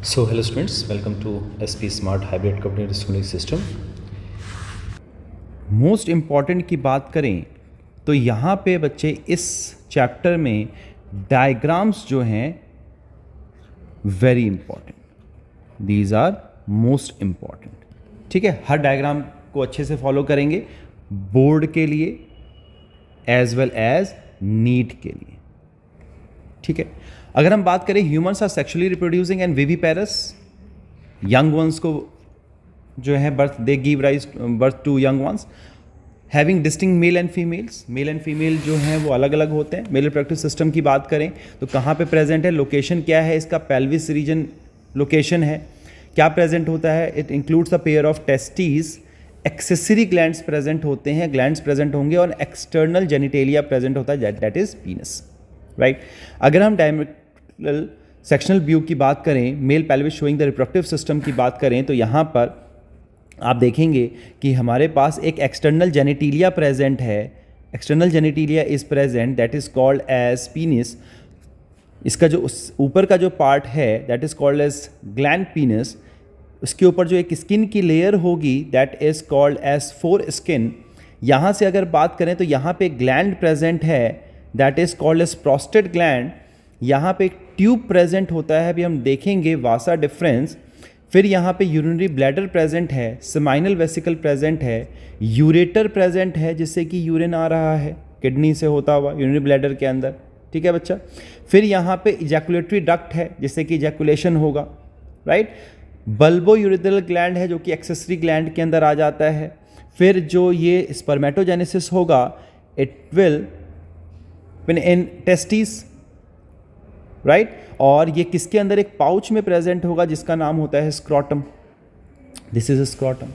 So hello students, welcome to SP Smart Hybrid Coordinated Schooling System. Most important की बात करें तो यहाँ पे बच्चे इस चैप्टर में डायग्राम्स जो हैं very important, these are most important. ठीक है, हर डायग्राम को अच्छे से फॉलो करेंगे बोर्ड के लिए एज वेल एज नीट के लिए. ठीक है, अगर हम बात करें humans are sexually reproducing and viviparous, young ones को जो है बर्थ दे give rise birth to young ones having distinct male and females. Male and female जो हैं वो अलग अलग होते हैं. मेल रिप्रोडक्टिव सिस्टम की बात करें तो कहाँ पे प्रेजेंट है, लोकेशन क्या है इसका, पेल्विस रीजन लोकेशन है. क्या प्रेजेंट होता है, it includes a pair of testes, accessory glands present होते हैं, ग्लैंड्स प्रेजेंट होंगे और एक्सटर्नल जेनिटेलिया प्रेजेंट होता है, दैट इज पीनस. राइट, अगर हम डायमेट्रल सेक्शनल व्यू की बात करें, male pelvis showing the reproductive system की बात करें तो यहाँ पर आप देखेंगे कि हमारे पास एक एक्सटर्नल जेनिटेलिया प्रेजेंट है. External genitalia is present, that is called as penis. इसका जो ऊपर का जो पार्ट है that is called as gland penis. उसके ऊपर जो एक स्किन की लेयर होगी that is called as foreskin. यहाँ से अगर बात करें तो यहाँ पे ग्लैंड प्रेजेंट है that is called as prostate gland. यहाँ पे एक ट्यूब प्रेजेंट होता है, अभी हम देखेंगे वासा डिफरेंस. फिर यहाँ पे यूरिनरी ब्लैडर प्रेजेंट है, सेमाइनल वेसिकल प्रेजेंट है, यूरेटर प्रेजेंट है जिससे कि यूरिन आ रहा है किडनी से होता हुआ यूरिनरी ब्लैडर के अंदर. ठीक है बच्चा. फिर यहाँ पे इजैकुलेटरी डक्ट है जिससे कि इजैकुलेशन होगा. राइट, बल्बो यूरिथ्रल ग्लैंड है जो कि एक्सेसरी ग्लैंड के अंदर आ जाता है. फिर जो ये स्पर्मेटोजेनेसिस होगा it will in testis. Right, और ये किसके अंदर, एक पाउच में प्रेजेंट होगा जिसका नाम होता है स्क्रोटम. This is scrotum.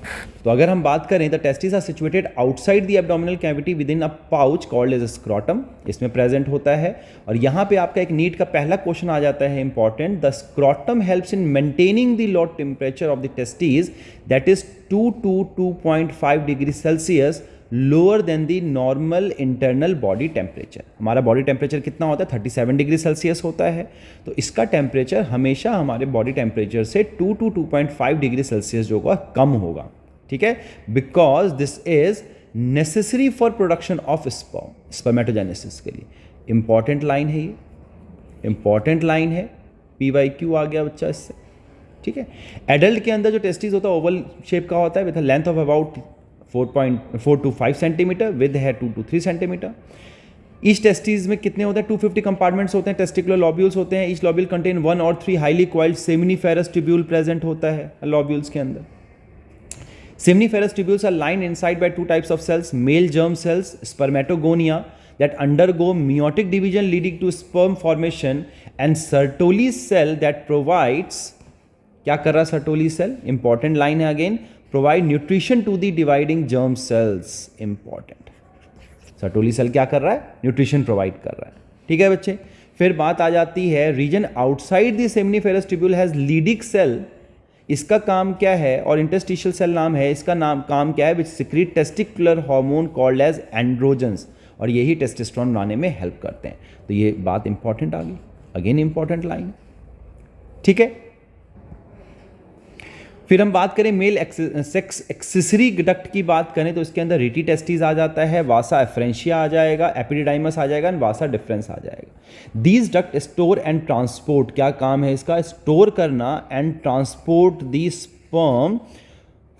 तो अगर हम बात करें the testis are situated outside the abdominal cavity within a pouch called as scrotum. इसमें प्रेजेंट होता है. और यहाँ पे आपका एक नीट का पहला क्वेश्चन आ जाता है important, the scrotum helps in maintaining the low temperature of the testis that is 2 to 2.5 degree Celsius lower than the normal internal body temperature. हमारा बॉडी टेम्परेचर कितना होता है, 37 डिग्री सेल्सियस होता है. तो इसका टेम्परेचर हमेशा हमारे बॉडी टेम्परेचर से 2 to 2.5 डिग्री सेल्सियस जो होगा कम होगा. ठीक है, because this is necessary for production of sperm, spermatogenesis के लिए. इंपॉर्टेंट लाइन है ये, इंपॉर्टेंट लाइन है. PYQ आ गया बच्चा इससे. ठीक है, एडल्ट के अंदर जो टेस्टिस होता है ओवल शेप का होता है with length of about 4.4 to 5 centimetre, with है 2 to 3 सेंटीमीटर. ईच टेस्टिस में कितने होते हैं, 250 कंपार्टमेंट्स होते हैं, टेस्टिकुलर लॉब्यूल्स होते हैं. Each lobule contain 1 or 3 highly coiled seminiferous tubule present होता है लॉब्यूल्स के अंदर. Seminiferous tubules are lined inside by 2 types of cells, male germ cells, spermatogonia that undergo meiotic division leading to sperm formation, and Sertoli cell that provides, क्या कर रहा है Sertoli cell, important line है again, provide nutrition to the dividing germ cells. Important, Sertoli cell क्या कर रहा है, nutrition provide कर रहा है. ठीक है बच्चे. फिर बात आ जाती है reason outside the seminiferous tubule has Leydig cell. इसका काम क्या है, और इंटरस्टिशियल सेल नाम है, इसका नाम काम क्या है, which secrete testicular hormone called as androgens, और यही टेस्टोस्टेरोन बनाने में हेल्प करते हैं. तो ये बात इंपॉर्टेंट आ गई, अगेन इंपॉर्टेंट लाइन. ठीक है, फिर हम बात करें मेल सेक्स एक्सेसरी डक्ट की बात करें तो इसके अंदर रीटी टेस्टिस आ जाता है, वासा एफ्रेंशिया आ जाएगा, एपिडिडाइमस आ जाएगा, वासा डिफरेंस आ जाएगा. These duct store and transport, क्या काम है इसका, स्टोर करना and transport the sperm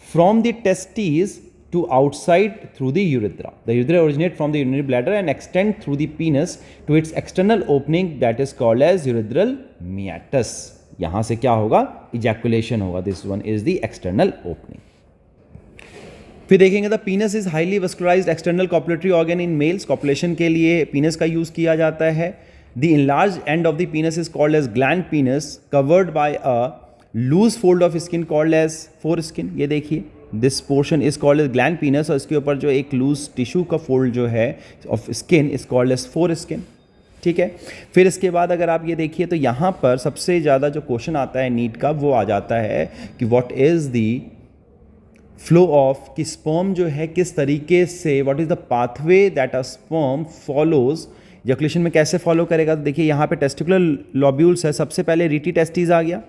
from the testis to outside through the urethra. The urethra originate from the urinary bladder and extend through the penis to its external opening that is called as urethral meatus. यहाँ से क्या होगा, ejaculation होगा. This one is the external opening. फिर देखेंगे the penis is highly vascularised external copulatory organ in males. Copulation के लिए penis का यूज किया जाता है. The enlarge end of the penis is called as gland penis, covered by a loose fold of skin called as foreskin. ये देखिए, this portion is called as gland penis, और इसके ऊपर जो एक लूज टिश्यू का fold जो है of skin is called as foreskin. ठीक है, फिर इसके बाद अगर आप ये देखिए तो यहाँ पर सबसे ज़्यादा जो क्वेश्चन आता है नीट का वो आ जाता है कि what is the flow of, कि स्पर्म जो है किस तरीके से, what is the pathway that a sperm follows, ejaculation में कैसे फॉलो करेगा. तो देखिए यहाँ पे टेस्टिकुलर लॉब्यूल्स है, सबसे पहले रीटी टेस्टिस आ गया,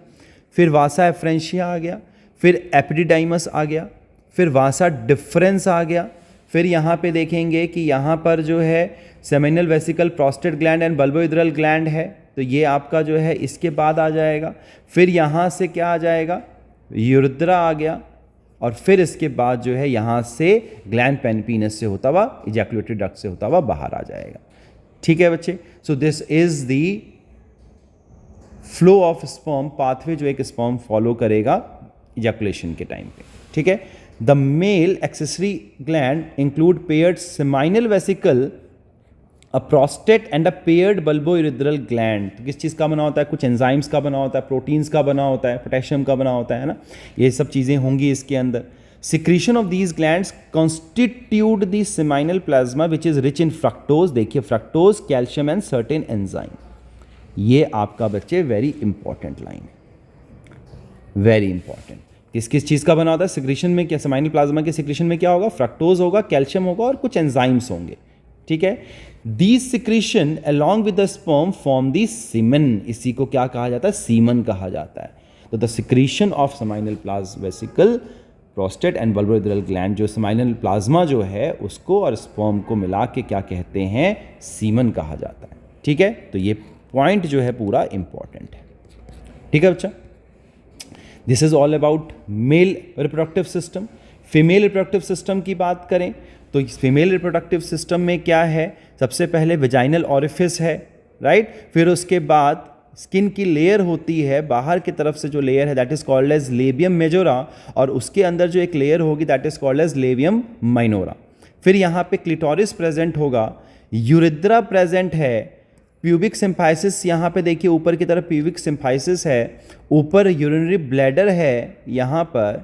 फिर वासा एफ्रेंशिया आ गया, फिर एपिडिडाइमस आ गया, फिर वासा डिफरेंस आ गया, फिर यहाँ पे देखेंगे कि यहाँ पर जो है seminal vesicle, prostate gland and bulbourethral gland है, तो ये आपका जो है इसके बाद आ जाएगा। फिर यहाँ से क्या आ जाएगा, यूरिथ्रा आ गया, और फिर इसके बाद जो है यहाँ से ग्लैंड पेनिपिनस से होता हुआ, इजैकुलेटरी डक्ट से होता हुआ बाहर आ जाएगा। ठीक है बच्चे, so this is the flow of sperm pathway जो एक स्पर्म फॉलो करेगा इजैकुलेशन के टाइम पे। ठीक है, the male accessory gland include paired seminal vesicle, a prostate and a paired bulbourethral gland. तो किस चीज़ का बना होता है, कुछ एंजाइम्स का बना होता है, प्रोटीन्स का बना होता है, पोटेशियम का बना होता है ना, ये सब चीज़ें होंगी इसके अंदर। Secretion of these glands constitute the seminal plasma which is rich in fructose. देखिए fructose, calcium and certain enzyme, ये आपका बच्चे वेरी इंपॉर्टेंट लाइन है, वेरी इंपॉर्टेंट। किस किस चीज़ का बना होता है सिक्रीशन में, क्या सेमाइनल प्लाज्मा के सिक्रीशन में क्या होगा, फ्रक्टोज होगा, कैल्शियम होगा और कुछ एंजाइम्स होंगे। ठीक है, these secretion along with the sperm form the semen, इसी को क्या कहा जाता है, सीमन कहा जाता है। तो the secretion of seminal vesicle, prostate and bulbourethral gland, जो सेमाइनल प्लाज्मा जो है उसको और स्पर्म को मिला के क्या कहते हैं, सीमन कहा जाता है। ठीक है, तो ये पॉइंट जो है पूरा इंपॉर्टेंट है। ठीक है बच्चा, this is all about male reproductive system. Female reproductive system की बात करें तो फीमेल रिप्रोडक्टिव सिस्टम में क्या है, सबसे पहले वेजाइनल ऑरिफिस है, राइट, फिर उसके बाद स्किन की लेयर होती है, बाहर की तरफ से जो लेयर है that is called as labium majora, और उसके अंदर जो एक लेयर होगी that is called as labium minora. फिर यहाँ पे क्लिटोरिस प्रेजेंट होगा, यूरिथ्रा प्रेजेंट है, प्यूबिक सिम्फाइसिस, यहाँ पे देखिए ऊपर की तरफ प्यूबिक सिम्फाइसिस है, ऊपर यूरिनरी ब्लैडर है यहाँ पर।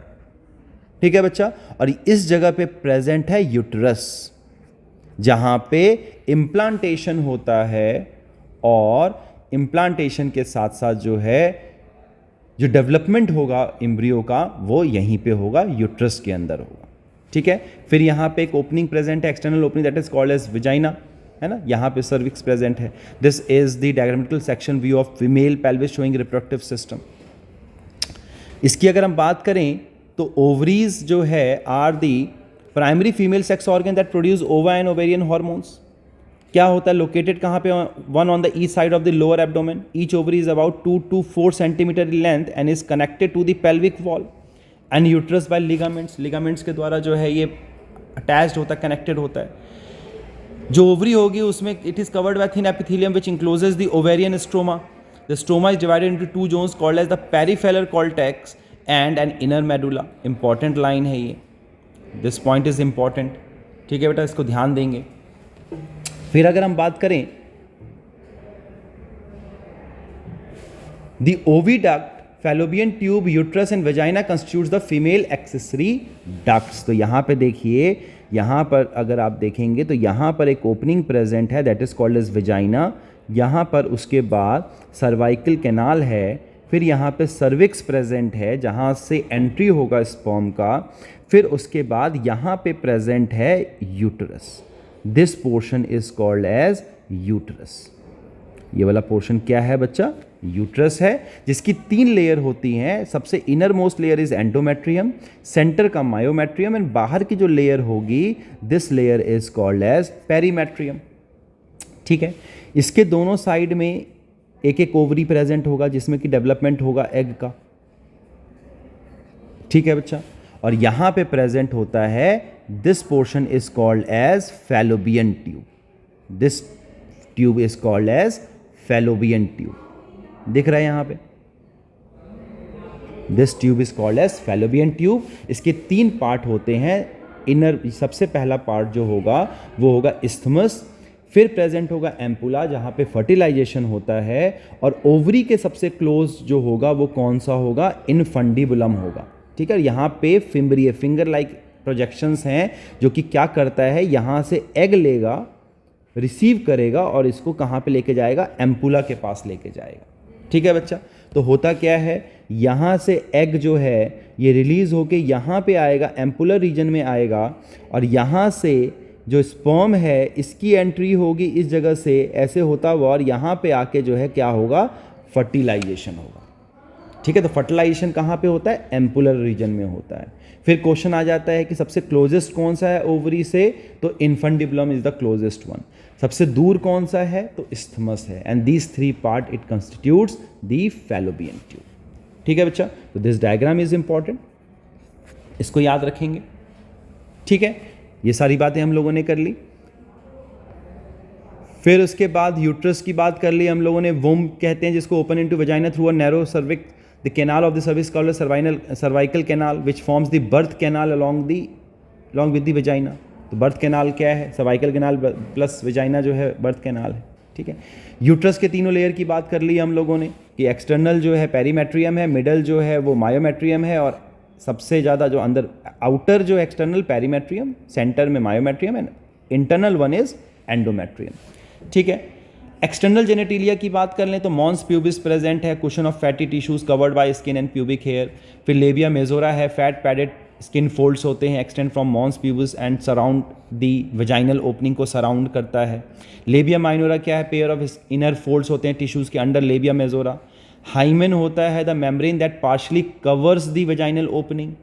ठीक है बच्चा, और इस जगह पे प्रेजेंट है यूट्रस, जहाँ पे इम्प्लांटेशन होता है, और इम्प्लांटेशन के साथ साथ जो है जो डेवलपमेंट होगा एम्ब्रियो का वो यहीं पे होगा, यूट्रस के अंदर होगा। ठीक है, फिर यहाँ पे एक ओपनिंग प्रेजेंट है, external opening that is called as vagina, है ना, यहाँ पे सर्विक्स प्रेजेंट है। This is the diagrammatical section view of female pelvis showing reproductive system. इसकी अगर हम बात करें तो ओवरीज जो है are the primary female sex organ that produce ova and ovarian hormones. क्या होता है, लोकेटेड कहाँ पे, one on the east side of the lower abdomen. Each ovary is about 2 to 4 centimetre in length and is connected to the pelvic wall and uterus by ligaments. Ligaments के द्वारा जो है ये अटैच्ड होता है, connected होता है। जो ओवरी होगी उसमें it is covered by thin epithelium which encloses the ovarian stroma. The stroma is divided into 2 zones called as the peripheral cortex and an inner medulla. Important line है ये, this point is important. ठीक है बेटा, इसको ध्यान देंगे। फिर अगर हम बात करें the oviduct, fallopian tube, uterus and vagina constitutes the female accessory ducts. तो यहाँ पे देखिए, यहाँ पर अगर आप देखेंगे तो यहाँ पर एक ओपनिंग प्रेजेंट है that is called as vagina. यहाँ पर उसके बाद सर्वाइकल कैनाल है, फिर यहाँ पे सर्विक्स प्रेजेंट है जहाँ से एंट्री होगा स्पर्म का, फिर उसके बाद यहाँ पे प्रेजेंट है uterus. This portion is called as uterus. ये वाला पोर्शन क्या है बच्चा, यूट्रस है, जिसकी 3 लेयर होती हैं। सबसे innermost layer is endometrium, centre का मायोमेट्रियम, एंड बाहर की जो लेयर होगी this layer is called as perimetrium. ठीक है, इसके दोनों साइड में एक एक ओवरी प्रेजेंट होगा जिसमें कि डेवलपमेंट होगा एग का। ठीक है बच्चा, और यहां पे प्रेजेंट होता है this portion is called as fallopian tube. This tube is called as fallopian tube. दिख रहा है यहां पे, this tube is called as fallopian tube. इसके 3 पार्ट होते हैं। इनर सबसे पहला पार्ट जो होगा वो होगा इस्थमस, फिर प्रेजेंट होगा एम्पुला जहाँ पे फर्टिलाइजेशन होता है, और ओवरी के सबसे क्लोज जो होगा वो कौन सा होगा, इनफंडिबुलम होगा। ठीक है, यहाँ पे फिम्ब्रिय फिंगर लाइक प्रोजेक्शंस हैं जो कि क्या करता है, यहाँ से एग लेगा, रिसीव करेगा और इसको कहाँ पे लेके जाएगा, एम्पुला के पास लेके जाएगा। ठीक है बच्चा, तो होता क्या है, यहाँ से एग जो है ये रिलीज होके यहाँ पे आएगा, एम्पुलर रीजन में आएगा, और यहाँ से जो स्पर्म है इसकी एंट्री होगी इस जगह से, ऐसे होता हुआ और यहाँ पे आके जो है क्या होगा, फर्टिलाइजेशन होगा। ठीक है, तो फर्टिलाइजेशन कहाँ पे होता है? एम्पुलर रीजन में होता है। फिर क्वेश्चन आ जाता है कि सबसे क्लोजेस्ट कौन सा है ओवरी से, तो infundibulum is the closest one. सबसे दूर कौन सा है? तो इस्थमस है। And these 3 part it constitutes the fallopian tube. ठीक है बच्चा, तो दिस डायग्राम इज इंपॉर्टेंट, इसको याद रखेंगे। ठीक है, ये सारी बातें हम लोगों ने कर ली। फिर उसके बाद यूट्रस की बात कर ली हम लोगों ने। वोम कहते हैं जिसको, open into vagina through a narrow cervix, the canal of the cervix called cervical canal which forms the birth canal along with the vagina. तो बर्थ कैनाल क्या है? सर्वाइकल कैनाल प्लस वजाइना जो है बर्थ कैनाल है। ठीक है, uterus के तीनों लेयर की बात कर ली हम लोगों ने कि एक्सटर्नल जो है पेरीमेट्रियम है, मिडल जो है वो मायोमेट्रियम है, और सबसे ज़्यादा जो अंदर आउटर जो एक्सटर्नल पेरीमेट्रियम, सेंटर में myometrium, and internal one is endometrium. ठीक है, एक्सटर्नल जेनेटिलिया की बात कर लें तो मॉन्स प्यूबिस प्रेजेंट है, cushion of fatty tissues covered by skin and pubic hair. फिर लेबिया मेजोरा है, फैट पैडेड स्किन फोल्ड्स होते हैं, extend from mons pubis and surround the vaginal opening को सराउंड करता है। लेबिया माइनोरा क्या है? पेयर ऑफ इनर फोल्ड्स होते हैं टिश्यूज के अंडर लेबिया मेजोरा। हाइमेन होता है the membrane that partially covers the vaginal opening,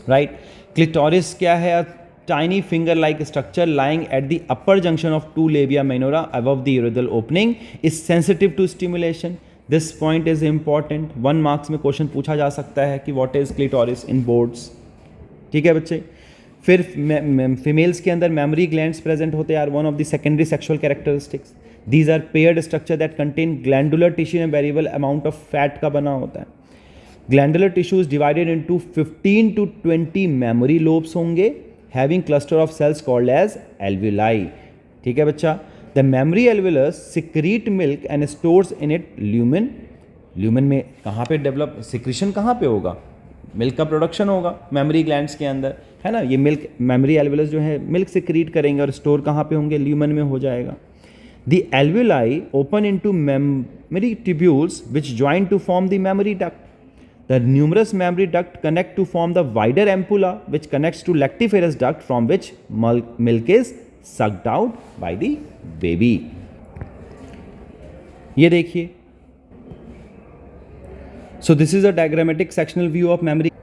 right. Clitoris क्या है? tiny finger like structure lying at the upper junction of 2 labia minora above the urethral opening, is sensitive to stimulation. This point is important. 1 marks में question पूछा जा सकता है कि what is clitoris in boards. ठीक है बच्चे। फिर फीमेल्स के अंदर मेमरी ग्लैंड्स प्रेजेंट होते हैं, are one of the secondary sexual characteristics. These are paired structure that contain glandular tissue and variable amount of fat का बना होता है। Glandular tissue is divided into 15 to 20 mammary lobes होंगे, having cluster of cells called as alveoli. ठीक है बच्चा। The mammary alveolus secrete milk and stores in it lumen. Lumen में कहाँ पे डेवलप, सिक्रीशन कहाँ पे होगा? मिल्क का प्रोडक्शन होगा मेमरी ग्लैंड्स के अंदर, है ना। ये मिल्क, मेमरी एल्वेलस जो है मिल्क सिक्रीट करेंगे और स्टोर कहाँ पे होंगे? ल्यूमेन में हो जाएगा। The alveoli open into mammary tubules which join to form the mammary duct. The numerous mammary duct connect to form the wider ampulla which connects to lactiferous duct from which milk is sucked out by the baby. ये देखिए, so this is a diagrammatic sectional view of mammary.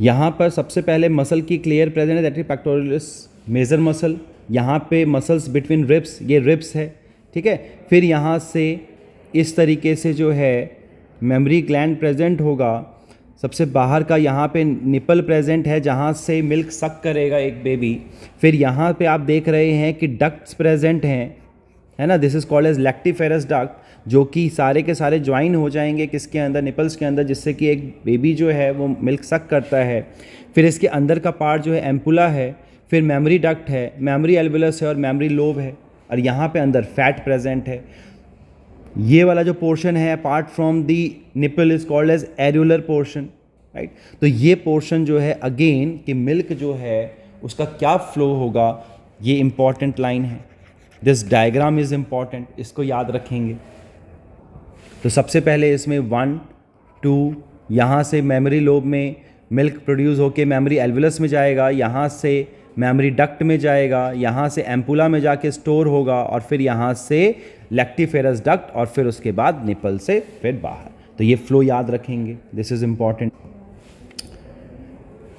यहाँ पर सबसे पहले muscle की क्लियर present है, that is pectoralis major muscle. यहाँ पे मसल्स बिटवीन रिब्स, ये रिब्स है, ठीक है। फिर यहाँ से इस तरीके से जो है मेमरी ग्लैंड प्रेजेंट होगा। सबसे बाहर का यहाँ पे निपल प्रेजेंट है जहाँ से मिल्क सक करेगा एक बेबी। फिर यहाँ पे आप देख रहे हैं कि डक्ट्स प्रेजेंट हैं, है ना। This is called as lactiferous duct, जो कि सारे के सारे ज्वाइन हो जाएंगे किसके अंदर? निपल्स के अंदर, जिससे कि एक बेबी जो है वो मिल्क सक करता है। फिर इसके अंदर का पार्ट जो है एम्पुला है, फिर मेमरी डक्ट है, मेमरी एल्वेलस है और मेमरी लोब है, और यहाँ पे अंदर फैट प्रेजेंट है। ये वाला जो पोर्शन है apart from the nipple is called as areolar portion, right. तो ये पोर्शन जो है अगेन कि मिल्क जो है उसका क्या फ्लो होगा, ये इंपॉर्टेंट लाइन है। दिस डायग्राम इज इंपॉर्टेंट, इसको याद रखेंगे। तो सबसे पहले इसमें 1, 2, यहाँ से मेमरी लोब में मिल्क प्रोड्यूस होके मेमरी एल्वेलस में जाएगा, यहाँ से मेमरी डक्ट में जाएगा, यहाँ से एम्पुला में जाके स्टोर होगा, और फिर यहाँ से लैक्टिफेरस डक्ट, और फिर उसके बाद निपल से फिर बाहर। तो ये फ्लो याद रखेंगे, दिस इज इम्पॉर्टेंट।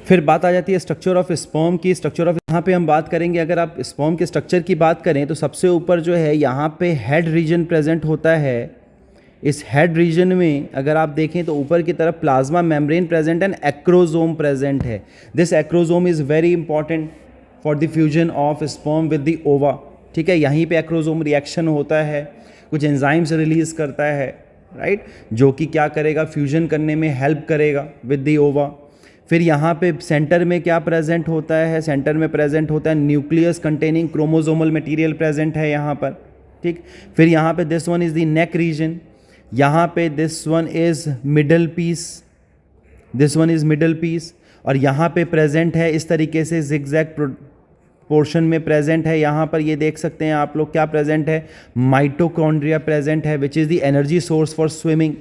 फिर बात आ जाती है स्ट्रक्चर ऑफ स्पर्म की। स्ट्रक्चर ऑफ, यहाँ पे हम बात करेंगे, अगर आप स्पर्म के स्ट्रक्चर की बात करें तो सबसे ऊपर जो है यहाँ पे हेड रीजन प्रेजेंट होता है। इस हेड रीजन में अगर आप देखें तो ऊपर की तरफ plasma membrane present and acrosome present है। This acrosome is very important for the fusion of sperm with the ova, ठीक है। यहीं पे एक्रोजोम रिएक्शन होता है, कुछ एंजाइम्स रिलीज करता है, राइट, जो कि क्या करेगा? फ्यूजन करने में हेल्प करेगा विद द ओवा। फिर यहाँ पे सेंटर में क्या प्रेजेंट होता है? सेंटर में प्रेजेंट होता है nucleus containing chromosomal material present है यहाँ पर, ठीक। फिर यहाँ पे this one is the neck region, यहाँ पे this one is middle piece, this one is middle piece, और यहाँ पे प्रेजेंट है इस तरीके से जिगजैग पोर्शन में प्रेजेंट है। यहाँ पर ये देख सकते हैं आप लोग क्या प्रेजेंट है? माइटोकॉन्ड्रिया प्रेजेंट है, which is the energy source for swimming,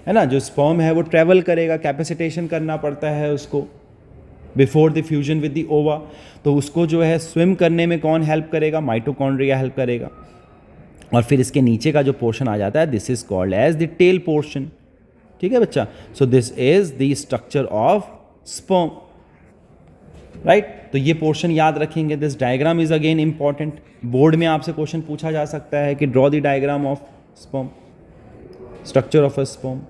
है ना। जो स्पर्म है वो ट्रेवल करेगा, कैपेसिटेशन करना पड़ता है उसको before the fusion with the ओवा। तो उसको जो है स्विम करने में कौन हेल्प करेगा? माइटोकॉन्ड्रिया हेल्प करेगा। और फिर इसके नीचे का जो पोर्शन आ जाता है, this is called as the tail portion. ठीक है बच्चा, so this is the structure of sperm, right. तो ये पोर्शन याद रखेंगे। This diagram is again important, board में आपसे क्वेश्चन पूछा जा सकता है कि draw the diagram of sperm, structure of a sperm.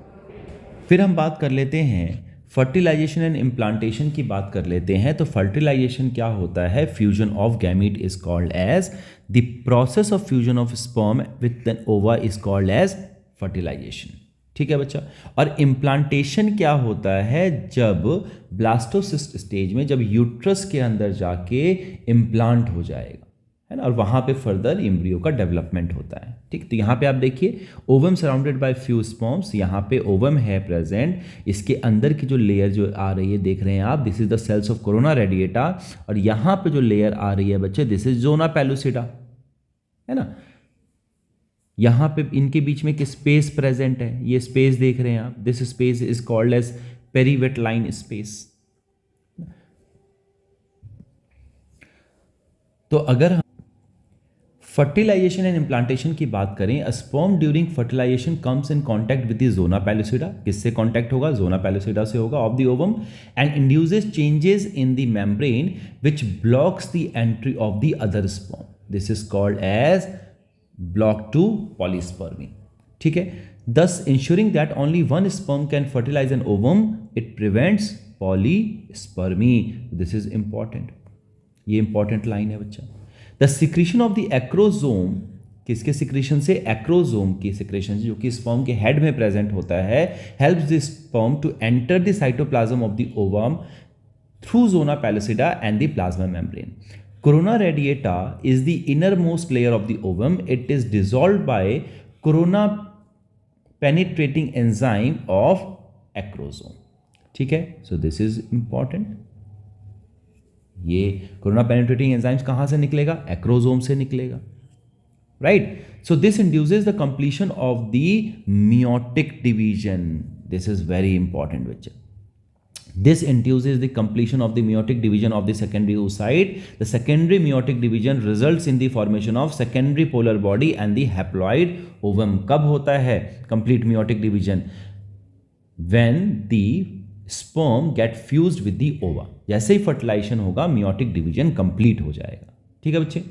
फिर हम बात कर लेते हैं फर्टिलाइजेशन एंड इम्प्लांटेशन की बात कर लेते हैं। तो फर्टिलाइजेशन क्या होता है? Fusion of gamete is called as the process of fusion of sperm with an ova is called as fertilisation. ठीक है बच्चा। और इम्प्लांटेशन क्या होता है? जब ब्लास्टोसिस्ट स्टेज में, जब यूट्रस के अंदर जाके इम्प्लांट हो जाएगा, है ना, और वहाँ पे फर्दर एम्ब्रियो का डेवलपमेंट होता है। ठीक, तो यहाँ पे आप देखिए ovum surrounded by few sperms, यहाँ पे ओवम है प्रेजेंट, इसके अंदर की जो लेयर जो आ रही है देख रहे हैं आप, this is the cells of corona radiata, और यहाँ पे जो लेयर आ रही है बच्चे, दिस इज जोना पेलुसिडा, है ना। यहाँ पे इनके बीच में एक स्पेस प्रेजेंट है, ये स्पेस देख रहे हैं आप, this space is called as perivitelline space. तो अगर फर्टिलाइजेशन एंड इम्प्लांटेशन की बात करें, a sperm during fertilisation comes in contact with the zona pellucida, किससे कांटेक्ट होगा? जोना पेलुसिडा से होगा, of the ovum, and induces changes in the membrane which blocks the entry of the other sperm, this is called as block to polyspermy. ठीक है, thus ensuring that only one sperm can fertilize an ovum, it prevents polyspermy. This is important, ये important line है बच्चा। The secretion of the acrosome, किसके secretion से? Acrosome की secretion जो कि स्पर्म के हेड में प्रेजेंट होता है, helps the sperm to enter the cytoplasm of the ovum through zona pellucida and the plasma membrane. Corona radiata is the innermost layer of the ovum. It is dissolved by corona penetrating enzyme of acrosome. ठीक है, so this is important. ये corona penetrating enzymes कहाँ से निकलेगा? Acrosome से निकलेगा, right. So this induces the completion of the meiotic division. This is very important बच्चा। This induces the completion of the meiotic division of the secondary oocyte. The secondary meiotic division results in the formation of secondary polar body and the haploid ovum. कब होता है complete meiotic division? When the sperm get fused with the ova. जैसे ही fertilization होगा meiotic division complete हो जाएगा। ठीक है बच्चे।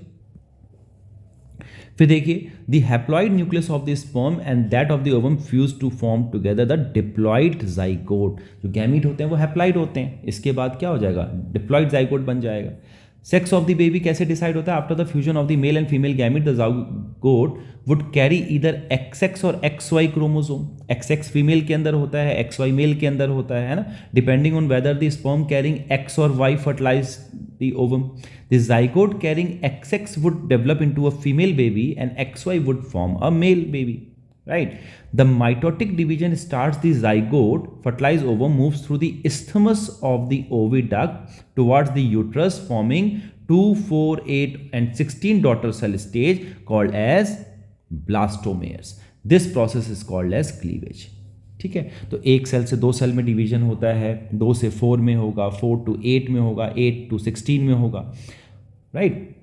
फिर देखिए the haploid nucleus of the sperm and that of the ovum fuse to form together the diploid zygote. जो गैमीट होते हैं वो हैप्लॉइड होते हैं, इसके बाद क्या हो जाएगा? डिप्लॉइड जाइगोट बन जाएगा। सेक्स ऑफ द बेबी कैसे डिसाइड होता है? After the fusion of the mail and female gamete the zygote would carry either XX और XY क्रोमोसोम। XX फीमेल के अंदर होता है, XY मेल के अंदर होता है ना, depending on whether the sperm carrying X और Y fertilise the ovum. The zygote carrying XX would develop into a female baby and XY would form a male baby, right? The mitotic division starts the zygote, fertilized ovum moves through the isthmus of the oviduct towards the uterus, forming 2, 4, 8 and 16 daughter cell stage called as blastomeres. This process is called as cleavage. ठीक है, तो एक cell से दो cell में division होता है, 2 से 4 में होगा, 4 to 8 में होगा, 8 to 16 में होगा, right.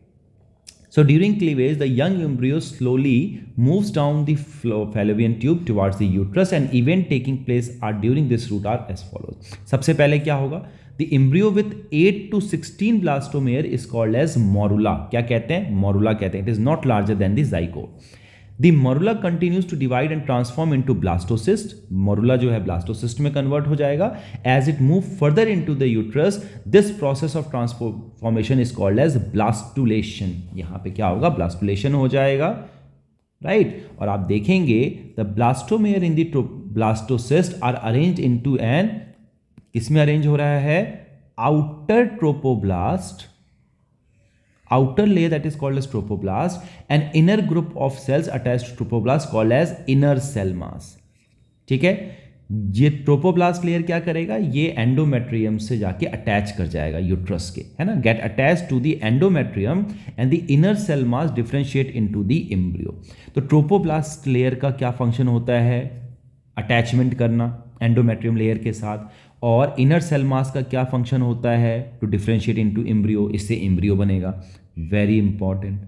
So during cleavage the young embryo slowly moves down the fallopian tube towards the uterus and event taking place are during this route are as follows. सबसे पहले क्या होगा? The embryo with 8 to 16 blastomere is called as morula. क्या कहते हैं? Morula कहते हैं। It is not larger than the zygote. The morula continues to divide and transform into blastocyst. Morula जो है blastocyst में convert हो जाएगा as it move further into the uterus. This process of transformation is called as blastulation. यहाँ पे क्या होगा? blastulation हो जाएगा, right? और आप देखेंगे the blastomere in the blastocyst are arranged into an, किसमें arrange हो रहा है? outer tropoblast, outer layer that is called as trophoblast, and inner group of cells attached to trophoblast called as inner cell mass. ठीक है, ये trophoblast layer क्या करेगा? ये एंडोमेट्रियम से जाके अटैच कर जाएगा यूट्रस के, है ना, get attach to the endometrium and the inner cell mass differentiate into the embryo. तो ट्रोपोब्लास्ट लेयर का क्या फंक्शन होता है? अटैचमेंट करना एंडोमेट्रियम लेयर के साथ। और इनर सेल मास का क्या फंक्शन होता है? टू डिफरेंशिएट इनटू एम्ब्रियो, इससे एम्ब्रियो बनेगा। Very important.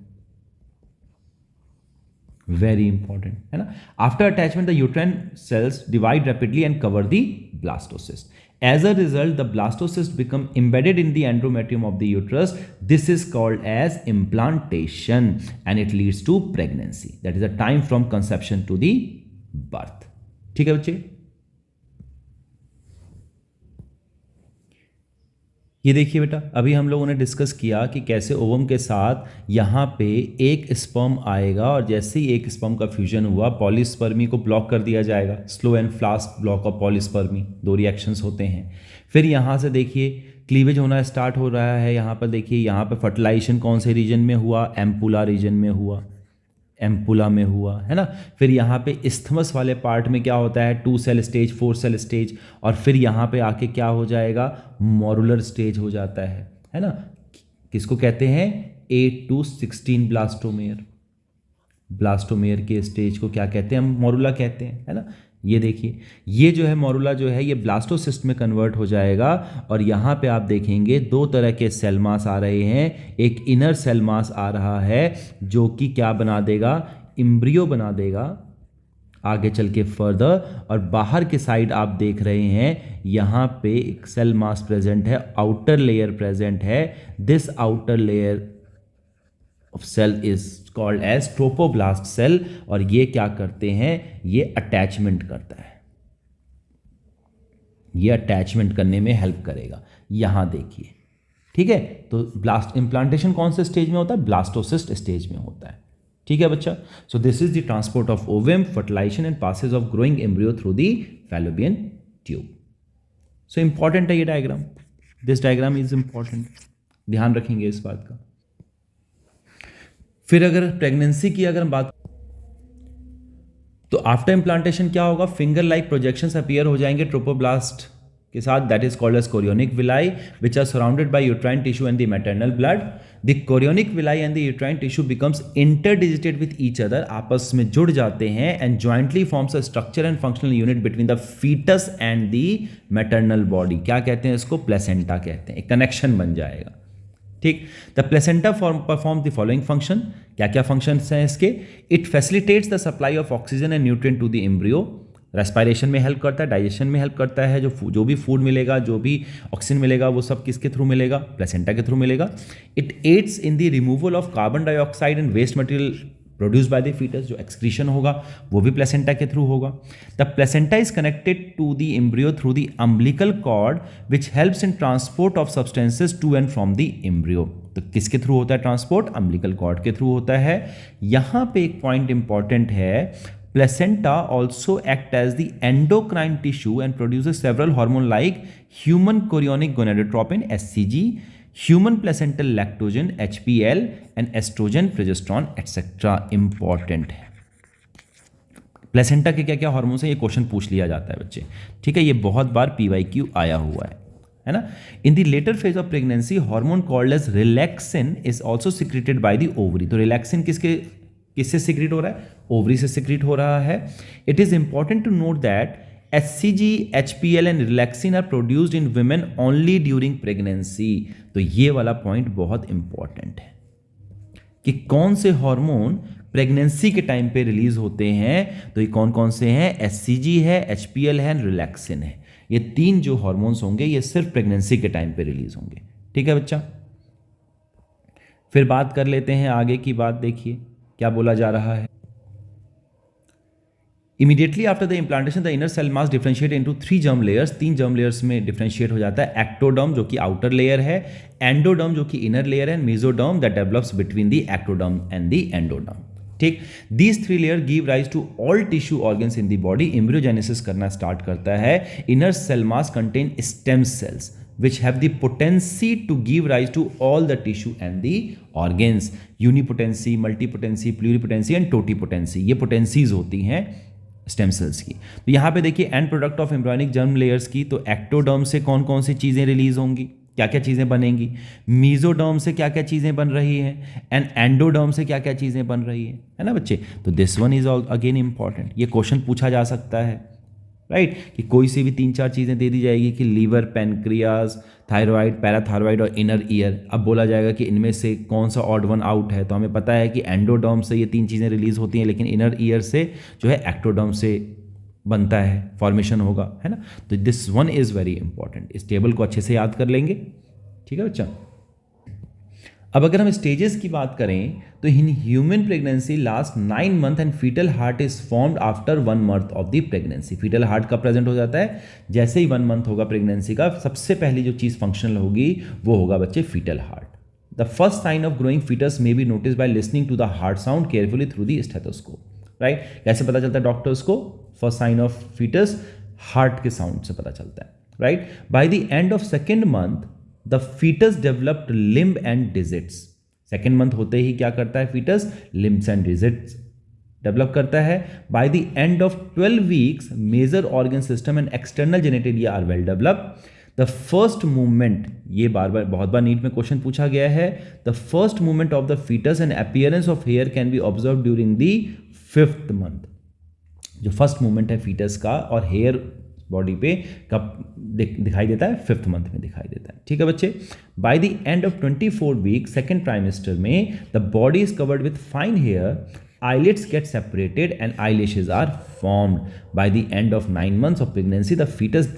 वेरी इंपॉर्टेंट है ना. After attachment the uterine cells divide rapidly and cover the blastocyst. As a result, the blastocyst become embedded in the endometrium of the uterus. This is called as implantation and it leads to pregnancy. That is the time from conception to the birth. ठीक है बच्चे. ये देखिए बेटा, अभी हम लोगों ने डिस्कस किया कि कैसे ओवम के साथ यहाँ पे एक स्पर्म आएगा और जैसे ही एक स्पर्म का फ्यूजन हुआ पॉलीस्पर्मी को ब्लॉक कर दिया जाएगा. Slow and fast block of polyspermy, दो रिएक्शंस होते हैं. फिर यहाँ से देखिए क्लीवेज होना स्टार्ट हो रहा है. यहाँ पर देखिए, यहाँ पर फर्टिलाइजेशन कौन से रीजन में हुआ? एम्पुला रीजन में हुआ, एम्पुला में हुआ है ना. फिर यहाँ पे इस्थमस वाले पार्ट में क्या होता है? 2 सेल स्टेज, 4 सेल स्टेज. और फिर यहाँ पे आके क्या हो जाएगा? मॉरुलर स्टेज हो जाता है ना. किसको कहते हैं? 8 to 16 ब्लास्टोमेयर. ब्लास्टोमेयर के स्टेज को क्या कहते हैं? हम मॉरुला कहते हैं, है ना. ये देखिए, ये जो है मॉरुला जो है ये ब्लास्टोसिस्ट में कन्वर्ट हो जाएगा. और यहाँ पे आप देखेंगे दो तरह के सेल मास आ रहे हैं. एक इनर सेल मास आ रहा है जो कि क्या बना देगा? एम्ब्रियो बना देगा आगे चल के फर्दर. और बाहर के साइड आप देख रहे हैं यहाँ पे एक सेल मास प्रेजेंट है, आउटर लेयर प्रेजेंट है. This outer layer of cell is called as trophoblast cell. और ये क्या करते हैं? ये अटैचमेंट करता है. ये अटैचमेंट करने में हेल्प करेगा. यहां देखिए, ठीक है. तो ब्लास्ट इम्प्लांटेशन कौन से स्टेज में होता है? ब्लास्टोसिस्ट स्टेज में होता है. ठीक है बच्चा. So this is the transport of ovum, fertilisation and passage of growing embryo through the fallopian tube. So important है ये diagram. This diagram is important, ध्यान रखेंगे इस बात का. फिर अगर प्रेगनेंसी की अगर हम बात, तो आफ्टर इम्प्लांटेशन क्या होगा? फिंगर लाइक प्रोजेक्शंस अपीयर हो जाएंगे ट्रोपोब्लास्ट के साथ. That is called as chorionic villi which are surrounded by uterine tissue and the maternal blood. The chorionic villi and the uterine tissue becomes interdigitated with each other. आपस में जुड़ जाते हैं and jointly forms a structure and functional unit between the foetus and the maternal body. क्या कहते हैं इसको? Placenta कहते हैं. एक कनेक्शन बन जाएगा. ठीक. The placenta perform the following function. क्या क्या फंक्शंस हैं इसके? It facilitates the supply of oxygen and nutrient to the embryo. Respiration में हेल्प करता है, डाइजेशन में हेल्प करता है. जो भी फूड मिलेगा, जो भी ऑक्सीजन मिलेगा, वो सब किसके थ्रू मिलेगा? प्लेसेंटा के थ्रू मिलेगा. It aids in the removal of carbon dioxide and waste material produce by the foetus. जो एक्सक्रीशन होगा वो भी प्लेसेंटा के थ्रू होगा. The placenta is connected to the embryo through the umbilical cord which helps in transport of substances to and from the embryo. तो किसके through होता है ट्रांसपोर्ट? अम्बिलिकल कॉर्ड के थ्रू होता है. यहां पे एक पॉइंट इंपॉर्टेंट है. Placenta also act as the endocrine tissue and produces several hormone like human chorionic gonadotropin HCG, human placental lactogen HPL and oestrogen, progesterone etcetera. Important है. Placenta के क्या क्या हार्मोन्स हैं? ये क्वेश्चन पूछ लिया जाता है बच्चे. ठीक है, ये बहुत बार PYQ आया हुआ है ना. In the later phase of pregnancy hormone called as relaxin is also secreted by the ovary. तो रिलैक्सिन किससे सिक्रेट हो रहा है? ओवरी से सिक्रेट हो रहा है. It is important to note that HCG, HPL and relaxin are produced in women only during pregnancy. तो ये वाला पॉइंट बहुत इंपॉर्टेंट है कि कौन से हार्मोन प्रेगनेंसी के टाइम पे रिलीज होते हैं. तो ये कौन कौन से हैं? HCG है, HPL है, रिलैक्सिन है. ये तीन जो हार्मोन्स होंगे ये सिर्फ प्रेगनेंसी के टाइम पे रिलीज होंगे. ठीक है बच्चा. फिर बात कर लेते हैं आगे की बात. देखिए क्या बोला जा रहा है. Immediately after the implantation the inner cell mass differentiate into 3 germ layers. 3 germ layers में डिफरेंशिएट हो जाता है. एक्टोडर्म जो कि आउटर लेयर है, एंडोडर्म जो कि इनर लेयर है, mesoderm that develops between the ectoderm and the endoderm. ठीक. These 3 layer give rise to all tissue organs in the body. Embryogenesis करना स्टार्ट करता है. Inner cell mass contain stem cells which have the potency to give rise to all the tissue and the organs. Unipotency, multipotency, pluripotency and totipotency. ये potencies होती हैं stem cells की. तो यहाँ पे देखिए and product of embryonic germ layers की. तो एक्टोडर्म से कौन कौन सी चीज़ें रिलीज होंगी? क्या क्या चीज़ें बनेंगी? मीजोडर्म से क्या क्या चीज़ें बन रही हैं? एंड एंडोडर्म से क्या क्या चीज़ें बन रही हैं? है ना बच्चे. तो this one is again important. ये क्वेश्चन पूछा जा सकता है. राइट कि कोई सी भी 3-4 चीज़ें दे दी जाएगी कि लीवर, पैनक्रियाज, थायराइड, पैराथायराइड और इनर ईयर। अब बोला जाएगा कि इनमें से कौन सा ऑड वन आउट है, तो हमें पता है कि एंडोडर्म से ये 3 चीज़ें रिलीज होती हैं, लेकिन इनर ईयर से जो है एक्टोडर्म से बनता है, फॉर्मेशन होगा, है ना। तो this one is very important, इस टेबल को अच्छे से याद कर लेंगे, ठीक है बच्चा। अब अगर हम स्टेजेस की बात करें तो in human pregnancy last 9 month and foetal heart is formed after 1 month of the pregnancy. Foetal heart कब प्रेजेंट हो जाता है, जैसे ही 1 मंथ होगा प्रेगनेंसी का, सबसे पहली जो चीज़ फंक्शनल होगी वो होगा बच्चे foetal heart. The first sign of growing foetus may be notice by listening to the heart sound carefully through the stethoscope, right. कैसे पता चलता है डॉक्टर्स को, first sign of foetus heart के साउंड से पता चलता है, right. By the end of 2nd month the foetus developed limb and digits. 2nd month होते ही क्या करता है foetus, limbs and digits develop करता है। Bye the end of 12 weeks major organ system and external genitalia are well developed. The first movement, ये बार बार बहुत बार नीट में क्वेश्चन पूछा गया है, the first movement of the foetus and appearance of hair can be observe during the 5th month. जो first movement है foetus का और हेयर बॉडी पे कब दिखाई देता है, 5th मंथ में दिखाई देता है, ठीक है बच्चे। By the end of 24 week 2nd trimester में the body is covered with fine hair, eyelids get separated and eyelashes are formed. By the end of 9 months of pregnancy the fetus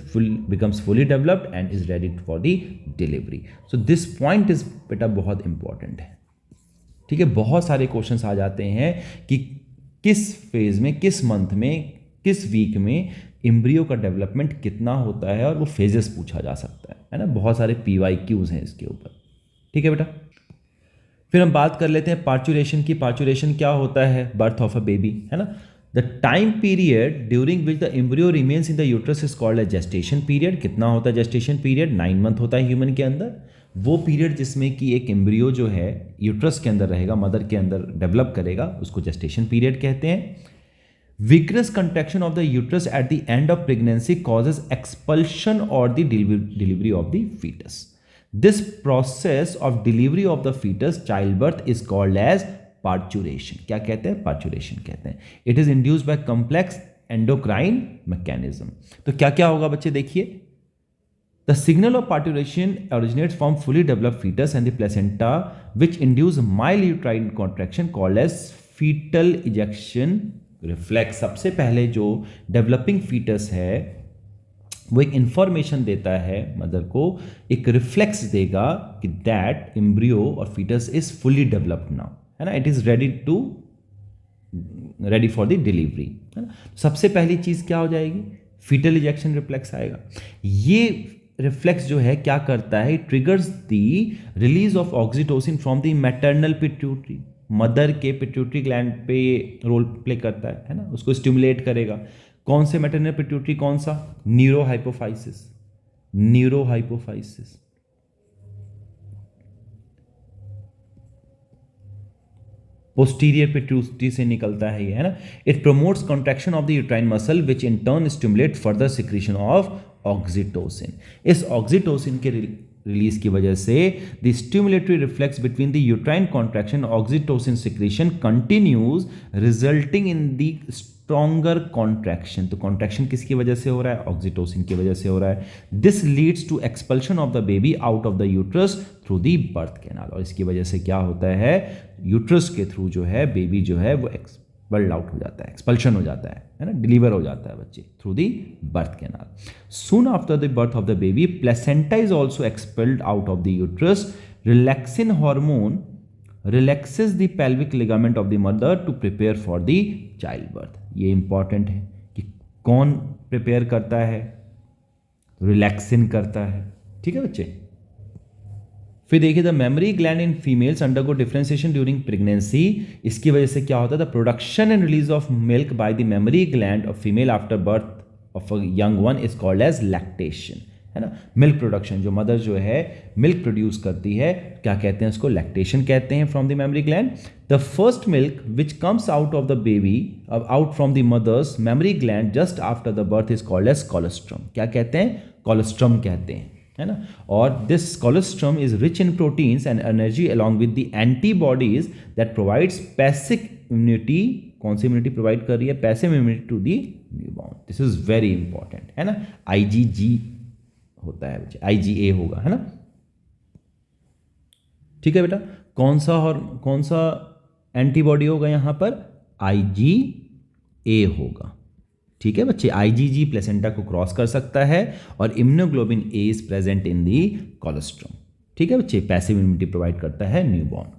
becomes fully developed and is ready for the delivery. So this point is बेटा बहुत important है, ठीक है। बहुत सारे questions आ जाते हैं कि किस फेज में, किस मंथ में, किस वीक में एम्ब्रियो का डेवलपमेंट कितना होता है, और वो फेजेस पूछा जा सकता है ना। बहुत सारे PYQs हैं इसके ऊपर, ठीक है बेटा। फिर हम बात कर लेते हैं पार्चुरेशन की। पार्चुरेशन क्या होता है, बर्थ ऑफ अ बेबी, है ना। The time period during which the embryo remains in the uterus is called as gestation period. कितना होता है जेस्टेशन पीरियड, 9 मंथ होता है ह्यूमन के अंदर। वो पीरियड जिसमें कि एक एम्ब्रियो जो है यूट्रस के अंदर रहेगा, मदर के अंदर डेवलप करेगा, उसको जेस्टेशन पीरियड कहते हैं। Vigorous contraction of the uterus at the end of pregnancy causes expulsion or the delivery of the fetus. This process of delivery of the fetus, childbirth, is called as parturition. क्या कहते हैं, parturition कहते हैं। It is induced by complex endocrine mechanism. तो क्या क्या होगा बच्चे देखिए, the signal of parturition originates from fully developed fetus and the placenta, which induce mild uterine contraction called as fetal ejection reflex. सबसे पहले जो डेवलपिंग फीटस है वो एक इंफॉर्मेशन देता है मदर को, एक रिफ्लेक्स देगा कि दैट एम्ब्रियो और foetus is fully developed now, है ना, it is ready for the delivery, है ना। सबसे पहली चीज क्या हो जाएगी, फीटल इजेक्शन रिफ्लेक्स आएगा। ये रिफ्लेक्स जो है क्या करता है, triggers the release of oxytocin from the maternal pituitary. Mother के पिट्यूटरी ग्लैंड पे रोल प्ले करता है ना, उसको स्टिमुलेट करेगा। कौन से मैटरनल पिट्यूटरी, कौन सा, न्यूरोहाइपोफाइसिस, न्यूरोहाइपोफाइसिस। पोस्टीरियर पिट्यूटरी से निकलता है ये, है ना। It promotes contraction of the uterine muscle which in turn stimulate further secretion of oxytocin. इस ऑक्सीटोसिन के रिलीज की वजह से the stimulatory reflex between the uterine contraction oxytocin secretion continues resulting in the stronger contraction. तो contraction किसकी वजह से हो रहा है, ऑक्सीटोसिन की वजह से हो रहा है। This leads to expulsion of the baby out of the uterus through the birth canal. और इसकी वजह से क्या होता है, यूट्रस के थ्रू जो है बेबी जो है वो एक्सपल्ड आउट हो जाता है, एक्सपल्शन हो जाता है ना, डिलीवर हो जाता है बच्चे through the birth canal. Soon after the birth of the baby placenta is also expelled out of the uterus. Relaxin hormone relaxes the pelvic ligament of the mother to prepare for the child birth. ये important है कि कौन prepare करता है, relaxin करता है, ठीक है बच्चे। फिर देखिए the mammary gland in females undergo differentiation during pregnancy. इसकी वजह से क्या होता है, the production and release of milk by the mammary gland of female after birth of a young one is called as lactation, है ना। Milk production, जो mother जो है मिल्क प्रोड्यूस करती है, क्या कहते हैं उसको, लैक्टेशन कहते हैं from the mammary gland. The first milk which comes out of the baby out from the mother's mammary gland just after the birth is called as colostrum. क्या कहते हैं, कोलेस्ट्रम कहते हैं, है ना। और this colostrum is rich in proteins and energy along with the antibodies that provides passive immunity कौन सी इम्यूनिटी प्रोवाइड कर रही है? Passive immunity to the newborn. This is very important, है ना। IgG होता है बच्चे, IgA होगा, है ना। ठीक है बेटा, कौन सा एंटीबॉडी होगा यहाँ पर? IgA होगा। ठीक है बच्चे, IgG प्लेसेंटा को क्रॉस कर सकता है और immunoglobulin A is present in the colostrum. ठीक है बच्चे, पैसिव इम्यूनिटी प्रोवाइड करता है न्यूबॉर्न